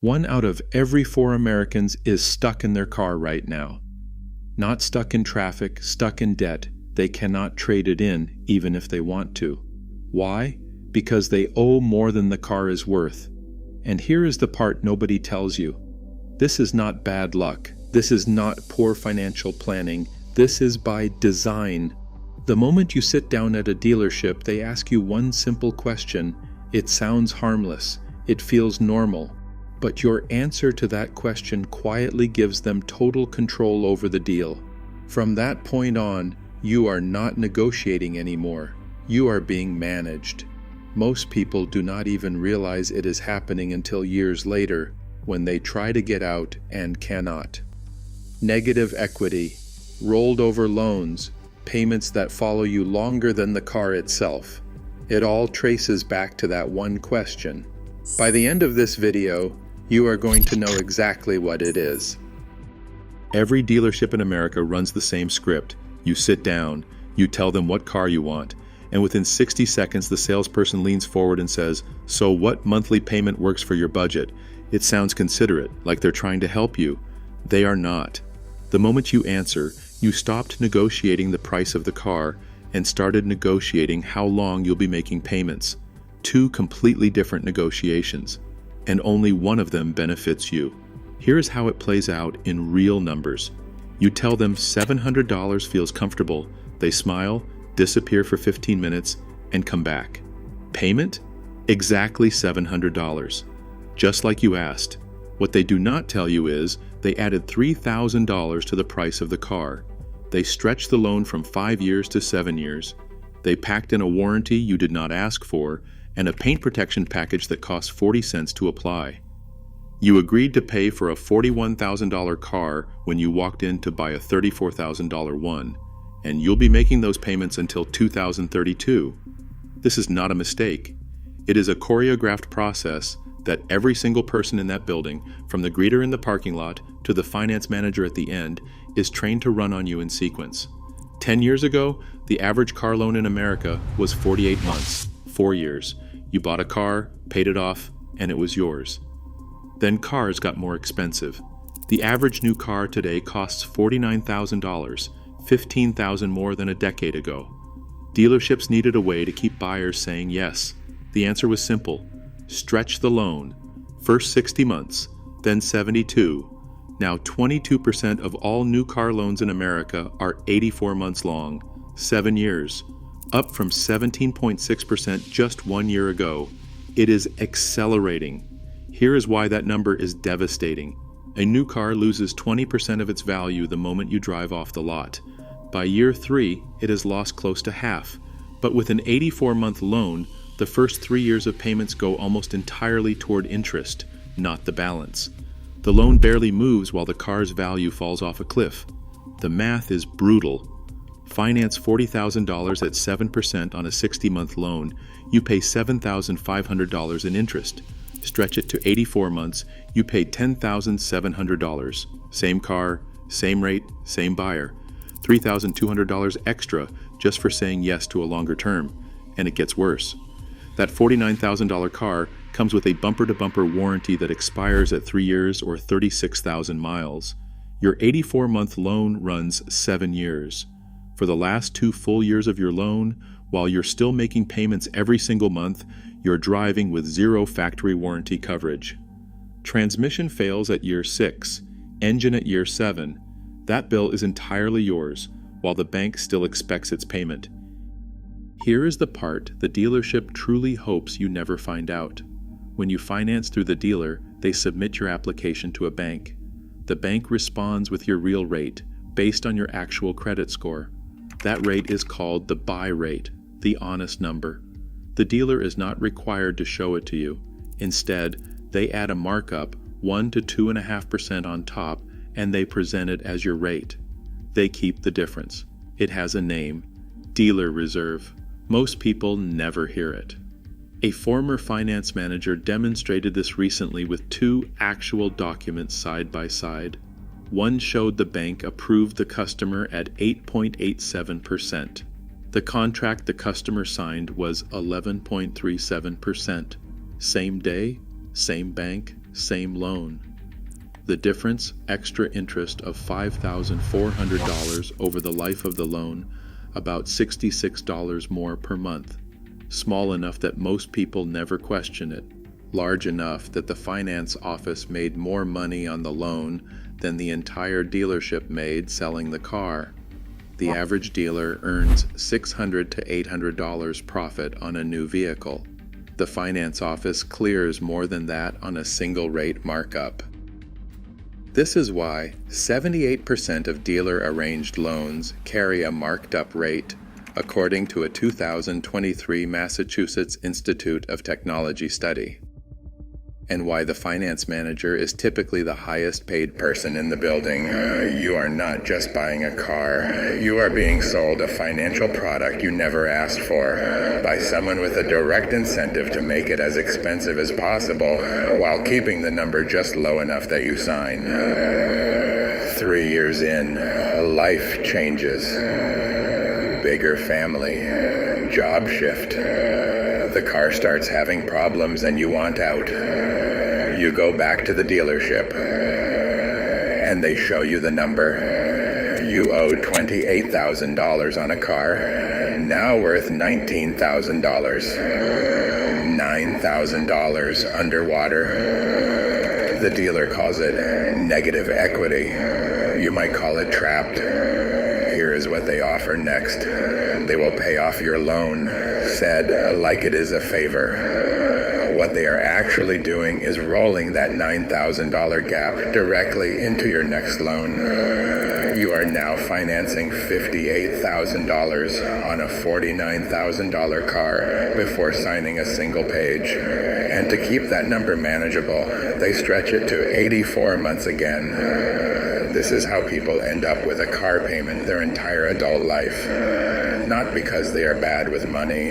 1 out of every 4 Americans is stuck in their car right now. Not stuck in traffic, stuck in debt. They cannot trade it in, even if they want to. Why? Because they owe more than the car is worth. And here is the part nobody tells you. This is not bad luck. This is not poor financial planning. This is by design. The moment you sit down at a dealership, they ask you one simple question. It sounds harmless. It feels normal. But your answer to that question quietly gives them total control over the deal. From that point on, you are not negotiating anymore. You are being managed. Most people do not even realize it is happening until years later, when they try to get out and cannot. Negative equity, rolled over loans, payments that follow you longer than the car itself. It all traces back to that one question. By the end of this video, you are going to know exactly what it is. Every dealership in America runs the same script. You sit down, you tell them what car you want, and within 60 seconds the salesperson leans forward and says, "So what monthly payment works for your budget?" It sounds considerate, like they're trying to help you. They are not. The moment you answer, you stopped negotiating the price of the car and started negotiating how long you'll be making payments. 2 completely different negotiations, and only one of them benefits you. Here's how it plays out in real numbers. You tell them $700 feels comfortable. They smile, disappear for 15 minutes, and come back. Payment? Exactly $700. Just like you asked. What they do not tell you is they added $3,000 to the price of the car. They stretched the loan from 5 years to 7 years. They packed in a warranty you did not ask for and a paint protection package that cost 40 cents to apply. You agreed to pay for a $41,000 car when you walked in to buy a $34,000 one, and you'll be making those payments until 2032. This is not a mistake. It is a choreographed process that every single person in that building, from the greeter in the parking lot to the finance manager at the end, is trained to run on you in sequence. 10 years ago, the average car loan in America was 48 months, 4 years. You bought a car, paid it off, and it was yours. Then cars got more expensive. The average new car today costs $49,000, $15,000 more than a decade ago. Dealerships needed a way to keep buyers saying yes. The answer was simple. Stretch the loan. First 60 months, then 72. Now 22% of all new car loans in America are 84 months long, 7 years, up from 17.6% just 1 year ago. It is accelerating. Here is why that number is devastating. A new car loses 20% of its value the moment you drive off the lot. By year 3, it has lost close to half. But with an 84-month loan, the first 3 years of payments go almost entirely toward interest, not the balance. The loan barely moves while the car's value falls off a cliff. The math is brutal. Finance $40,000 at 7% on a 60-month loan, you pay $7,500 in interest. Stretch it to 84 months, you pay $10,700. Same car, same rate, same buyer. $3,200 extra just for saying yes to a longer term. And it gets worse. That $49,000 car comes with a bumper-to-bumper warranty that expires at 3 years or 36,000 miles. Your 84-month loan runs 7 years. For the last 2 full years of your loan, while you're still making payments every single month, you're driving with 0 factory warranty coverage. Transmission fails at year 6, engine at year 7. That bill is entirely yours, while the bank still expects its payment. Here is the part the dealership truly hopes you never find out. When you finance through the dealer, they submit your application to a bank. The bank responds with your real rate, based on your actual credit score. That rate is called the buy rate, the honest number. The dealer is not required to show it to you. Instead, they add a markup, 1 to 2.5% on top, and they present it as your rate. They keep the difference. It has a name, dealer reserve. Most people never hear it. A former finance manager demonstrated this recently with 2 actual documents side by side. One showed the bank approved the customer at 8.87%. The contract the customer signed was 11.37%. Same day, same bank, same loan. The difference, extra interest of $5,400 over the life of the loan, about $66 more per month. Small enough that most people never question it. Large enough that the finance office made more money on the loan than the entire dealership made selling the car. The average dealer earns $600 to $800 profit on a new vehicle. The finance office clears more than that on a single rate markup. This is why 78% of dealer-arranged loans carry a marked-up rate, according to a 2023 Massachusetts Institute of Technology study. And why the finance manager is typically the highest paid person in the building. You are not just buying a car. You are being sold a financial product you never asked for by someone with a direct incentive to make it as expensive as possible while keeping the number just low enough that you sign. 3 years in, life changes. Bigger family, job shift. The car starts having problems and you want out. You go back to the dealership and they show you the number. You owe $28,000 on a car, now worth $19,000. $9,000 underwater. The dealer calls it negative equity. You might call it trapped. Here is what they offer next. They will pay off your loan, said like it is a favor. What they are actually doing is rolling that $9,000 gap directly into your next loan. You are now financing $58,000 on a $49,000 car before signing a single page. And to keep that number manageable, they stretch it to 84 months again. This is how people end up with a car payment their entire adult life. Not because they are bad with money,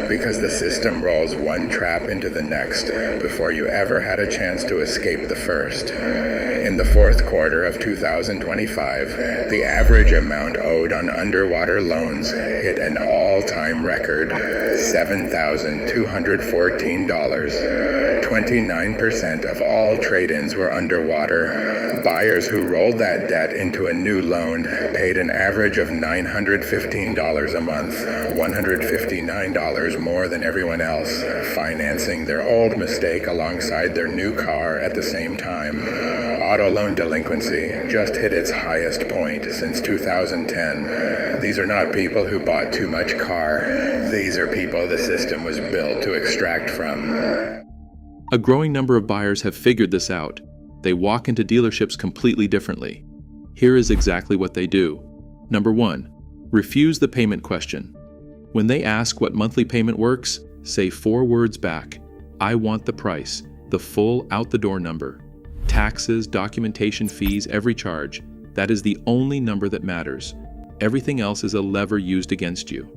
because the system rolls one trap into the next before you ever had a chance to escape the first. In the fourth quarter of 2025, the average amount owed on underwater loans hit an all-time record, $7,214. 29% of all trade-ins were underwater. Buyers who rolled that debt into a new loan paid an average of $915 a month, $159 more than everyone else, financing their old mistake alongside their new car at the same time. Auto loan delinquency just hit its highest point since 2010. These are not people who bought too much car. These are people the system was built to extract from. A growing number of buyers have figured this out. They walk into dealerships completely differently. Here is exactly what they do. Number 1, refuse the payment question. When they ask what monthly payment works, say 4 words back. I want the price, the full out-the-door number. Taxes, documentation fees, every charge. That is the only number that matters. Everything else is a lever used against you.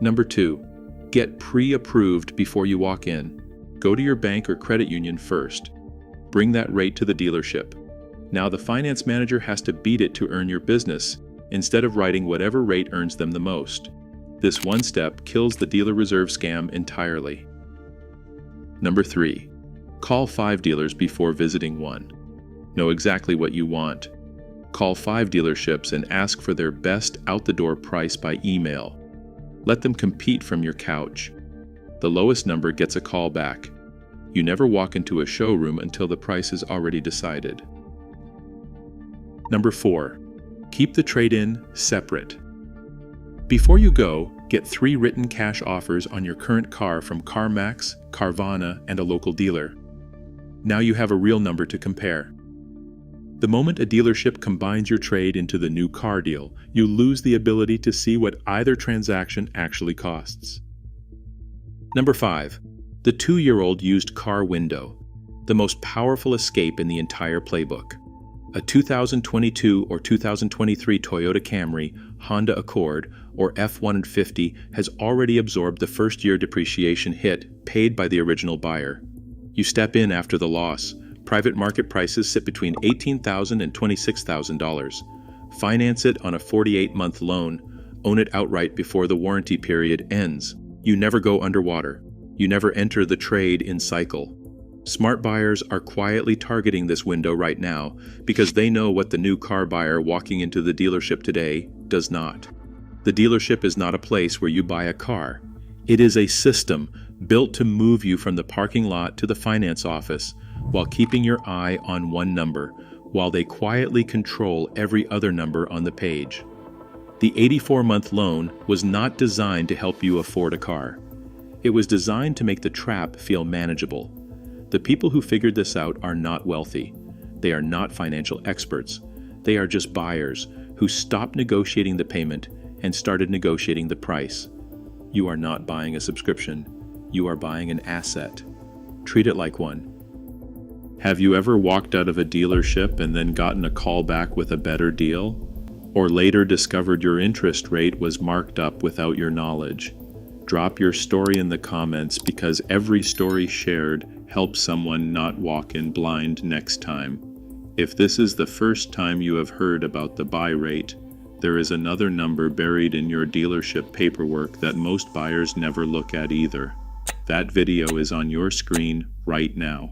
Number 2, get pre-approved before you walk in. Go to your bank or credit union first. Bring that rate to the dealership. Now the finance manager has to beat it to earn your business, instead of writing whatever rate earns them the most. This one step kills the dealer reserve scam entirely. Number 3, call 5 dealers before visiting one. Know exactly what you want. Call 5 dealerships and ask for their best out-the-door price by email. Let them compete from your couch. The lowest number gets a call back. You never walk into a showroom until the price is already decided. Number 4, keep the trade-in separate. Before you go, get 3 written cash offers on your current car from CarMax, Carvana, and a local dealer. Now you have a real number to compare. The moment a dealership combines your trade into the new car deal, you lose the ability to see what either transaction actually costs. Number 5, the 2-year-old used car window, the most powerful escape in the entire playbook. A 2022 or 2023 Toyota Camry, Honda Accord, or F-150 has already absorbed the first-year depreciation hit paid by the original buyer. You step in after the loss. Private market prices sit between $18,000 and $26,000. Finance it on a 48-month loan. Own it outright before the warranty period ends. You never go underwater. You never enter the trade-in cycle. Smart buyers are quietly targeting this window right now because they know what the new car buyer walking into the dealership today does not. The dealership is not a place where you buy a car. It is a system built to move you from the parking lot to the finance office while keeping your eye on one number, while they quietly control every other number on the page. The 84-month loan was not designed to help you afford a car. It was designed to make the trap feel manageable. The people who figured this out are not wealthy. They are not financial experts. They are just buyers who stopped negotiating the payment and started negotiating the price. You are not buying a subscription. You are buying an asset. Treat it like one. Have you ever walked out of a dealership and then gotten a call back with a better deal? Or later discovered your interest rate was marked up without your knowledge? Drop your story in the comments because every story shared helps someone not walk in blind next time. If this is the first time you have heard about the buy rate, there is another number buried in your dealership paperwork that most buyers never look at either. That video is on your screen right now.